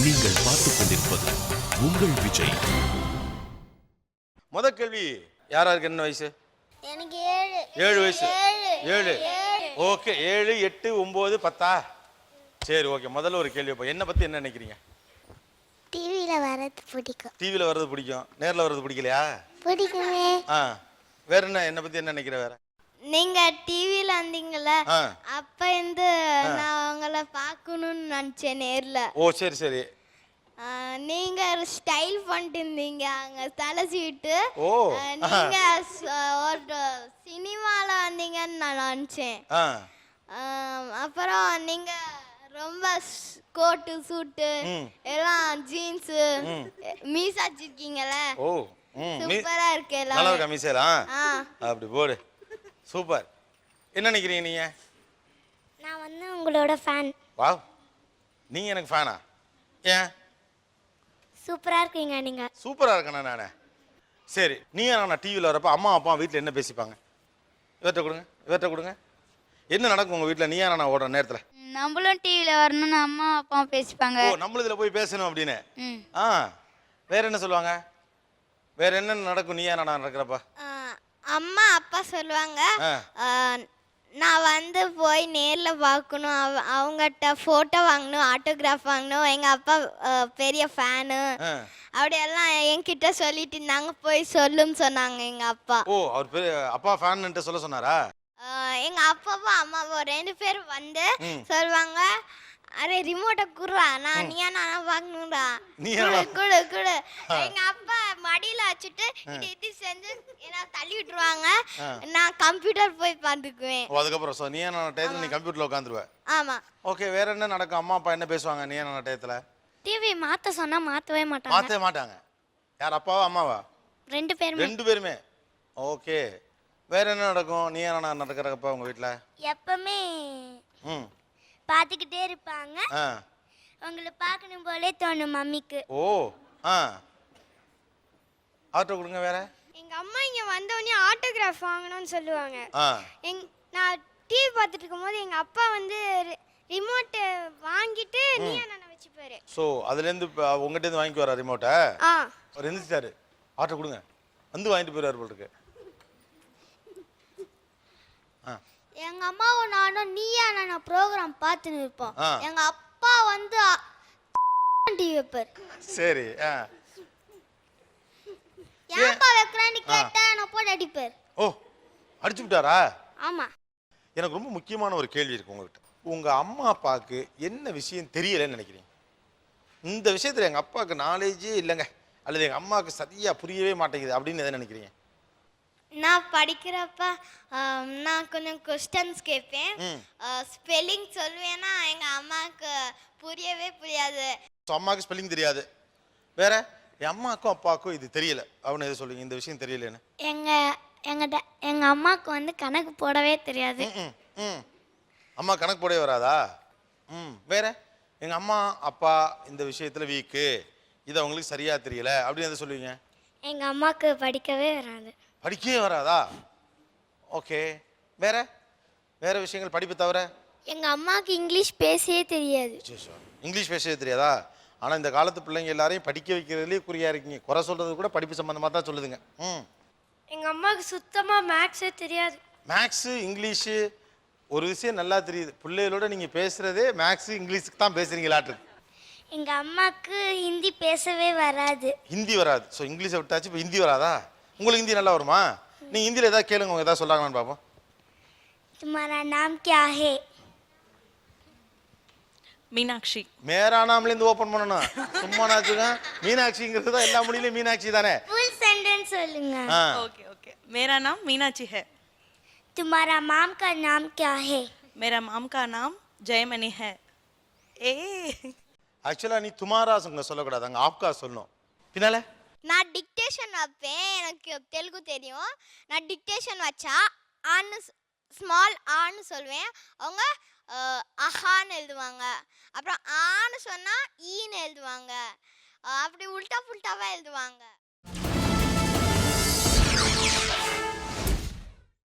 நீங்கள் பார்த்துக் கொண்டிருப்பது உங்கள் விஜய். முத கேள்வி, யாராருக்கு என்ன வயசு? எனக்கு 7 வயசு. 7. ஓகே, 7, 8, 9, 10. சரி, ஓகே. முதல்ல ஒரு கேள்வி. என்ன பத்தி என்ன நினைக்கிறீங்க? டிவியில வரது பிடிக்கும். டிவில வர்றது பிடிக்கும், நேர்ல வர்றது பிடிக்கலையா? பிடிக்குமே. வேற என்ன பத்தி என்ன நினைக்கிற? வேற நீங்க டிவில வந்தீங்கல்ல, அப்ப இருந்து நான் உங்களை பார்க்கணும்னு நினைச்சேன் நேர்ல. ஓ, சரி சரி. நீங்க ஸ்டைல் பண்ணிட்டு இருந்தீங்க அங்க தலை சீட்டு. ஓ, நீங்க ஒரு சினிமால வந்தீங்கன்னு நான் நினைச்சேன். அப்புறம் நீங்க ரொம்ப கோட்டு சூட்டு எல்லாம் ஜீன்ஸ் மீசா வச்சிருக்கீங்கல்ல. ஓ, சூப்பரா இருக்கு எல்லாம். நல்லா இருக்கா மீசைலாம்? அப்படி போடு. சூப்பர். என்ன நினைக்கிறீங்க நீங்க? நான் வந்து உங்களோட ஃபேன். வாவ், நீங்க எனக்கு ஃபேனா? ஏன்? சூப்பரா இருக்கீங்க நீங்க. சூப்பரா இருக்கேனா நானே? சரி, நீங்க நான் டிவியில் வரப்ப அம்மா அப்பா வீட்டில் என்ன பேசிப்பாங்க? இவர்கிட்ட கொடுங்க. என்ன நடக்கும் உங்க வீட்டில் நீயா நான் ஓடுற நேரத்தில்? நம்மளும் டிவியில் வரணும்னு அம்மா அப்பா பேசிப்பாங்க. ஓ, நம்மளும் இதில் போய் பேசணும் அப்படின்னு. வேற என்ன சொல்லுவாங்க? வேற என்ன நடக்கும் நீயா நான் நடக்கிறப்ப? அம்மா அப்பா சொல்லுவாங்க, நான் வந்து போய் நேரில் பார்க்கணும், அவங்ககிட்ட ஃபோட்டோ வாங்கணும், ஆட்டோகிராஃப் வாங்கணும், எங்கள் அப்பா பெரிய ஃபேனு அப்படியெல்லாம் என்கிட்ட சொல்லிட்டு இருந்தாங்க. போய் சொல்லுன்னு சொன்னாங்க எங்கள் அப்பா. ஓ, அவர் பெரிய அப்பா ஃபேன்னுட்டு சொல்ல சொன்னாரா? எங்கள் அப்பாவும் அம்மாவும் 2 பேரும் வந்து சொல்லுவாங்க, அரே ரிமோட்டை குடுறா, நான் நீயா நானா பார்க்கணும்டா, குடு குடு. எங்க அப்பா மடியில வச்சுட்டு இது செஞ்சு என்ன தள்ளி விட்டுருவாங்க, நான் கம்ப்யூட்டர் போய் பார்த்துக்குவேன். அதுக்கப்புறம் நீயா நான் டயத்துல நீ கம்ப்யூட்டர்ல உட்காந்துருவ. ஆமா. ஓகே, வேற என்ன நடக்கும்? அம்மா அப்பா என்ன பேசுவாங்க நீயா நான் டயத்துல? டிவி மாத்த சொன்னா மாத்தவே மாட்டாங்க. யார், அப்பாவா அம்மாவா? 2 பேருமே. ஓகே, வேற என்ன நடக்கும் நீயா நான் நடக்கிறப்ப உங்க வீட்ல? எப்பவுமே பார்த்துக்கிட்டே இருப்பாங்க. உங்களை பார்க்கணும் போலே தோணும் மம்மிக்கு. ஓ, ஆட்டோ கொடுங்க. வேற எங்க அம்மா இங்க வந்தோடனே ஆட்டோகிராஃப் வாங்கணும்னு சொல்லுவாங்க. நான் டிவி பார்த்துட்டு இருக்கும்போது எங்க அப்பா வந்து ரிமோட் வாங்கிட்டு நீயா நானா வச்சுப்பாரு. சோ அதுல இருந்து உங்ககிட்ட இருந்து வாங்கிட்டு வர ரிமோட்டை அவர் எந்திரிச்சாரு, ஆட்டோ கொடுங்க வந்து வாங்கிட்டு போயிடுவார் போல இருக்கு. எங்க அம்மாவும் நானும் நீயா நானா ப்ரோக்ராம் பார்த்துன்னு இருப்போம். எங்க அப்பா வந்து டிவி வைப்பார். சரி. ஏன்பா வைக்கறான்னு கேட்டா நான் போட்டு அடிப்பார். ஓ, அடிச்சு விட்டாரா? ஆமா. எனக்கு ரொம்ப முக்கியமான ஒரு கேள்வி இருக்கு உங்ககிட்ட. உங்க அம்மா அப்பாவுக்கு என்ன விஷயம் தெரியலன்னு நினைக்கிறீங்க? இந்த விஷயத்துல எங்க அப்பாவுக்கு நாலேஜே இல்லைங்க, அல்லது எங்க அம்மாவுக்கு சரியா புரியவே மாட்டேங்குது அப்படின்னு எதை நினைக்கிறீங்க? நான் படிக்கிறப்ப நான் கொஞ்சம் கொஸ்டின்ஸ் கேட்பேன், ஸ்பெல்லிங் சொல்லுவேன்னா எங்க அம்மாவுக்கு புரியவே புரியாது. அம்மாவுக்கு ஸ்பெல்லிங் தெரியாது. வேற என் அம்மாவுக்கும் அப்பாவுக்கும் இது தெரியல, அவனு எது சொல்லுங்க இந்த விஷயம் தெரியலன்னு? எங்க அம்மாவுக்கு வந்து கணக்கு போடவே தெரியாது. அம்மா கணக்கு போடவே வராதா? வேற எங்க அம்மா அப்பா இந்த விஷயத்துல வீக்கு, இது அவங்களுக்கு சரியா தெரியல அப்படின்னு எதை சொல்லுவீங்க? எங்க அம்மாவுக்கு படிக்கவே வராது. படிக்கவே வராதா? ஓகே, வேற வேற விஷயங்கள் படிப்பு தவிர? எங்க அம்மாவுக்கு இங்கிலீஷ் பேசவே தெரியாது. இங்கிலீஷ் பேசவே தெரியாதா? ஆனா இந்த காலத்து பிள்ளைங்க எல்லாரையும் படிக்க வைக்கிறதுலேயே குறியா இருக்கீங்க. குறை சொல்றது கூட படிப்பு சம்பந்தமா தான் சொல்லுதுங்க. எங்க அம்மாவுக்கு சுத்தமா மேக்ஸே தெரியாது. மேக்ஸ் இங்கிலீஷு ஒரு விஷயம் நல்லா தெரியுது, பிள்ளைகளோட நீங்க பேசுறதே மேக்ஸ் இங்கிலீஷுக்கு தான் பேசுறீங்களாட்டு. எங்க அம்மாவுக்கு ஹிந்தி பேசவே வராது. ஹிந்தி வராது. ஸோ இங்கிலீஷை விட்டாச்சு, இப்போ ஹிந்தி வராதா? உங்களுக்கு ஹிந்தி நல்லா வருமா? நீங்க ஹிந்தியில் ஏதாவது கேளுங்க, அவங்க ஏதாவது சொல்றாங்கன்னு பார்ப்போம். तुम्हारा नाम क्या है? மீனாட்சி. மேரா நாம்ல இருந்து ஓபன் பண்ணனும். சும்மா நாச்சுங்க மீனாட்சிங்கிறது தான் எல்லா மொழியிலயும் மீனாட்சி தானே. ஃபுல் சென்டென்ஸ் சொல்லுங்க. ओके ओके, मेरा नाम मीनाक्षी है. तुम्हारा माम का नाम क्या है? मेरा माम का नाम जयमणि है. ए ஆக்சுவலா நீ துமாரா சொல்லக்கூடாது, அங்க ஆப்கா சொல்லணும். பின்னால நான் டிக்டேஷன் வைப்பேன், எனக்கு தெலுங்கு தெரியும். நான் டிக்டேஷன் வச்சா ஆன்னு ஸ்மால் ஆன்னு சொல்வேன், அவங்க அஹான்னு எழுதுவாங்க. அப்புறம் ஆன்னு சொன்னா ஈன்னு எழுதுவாங்க. அப்படி உல்டா புல்டாவா எழுதுவாங்க.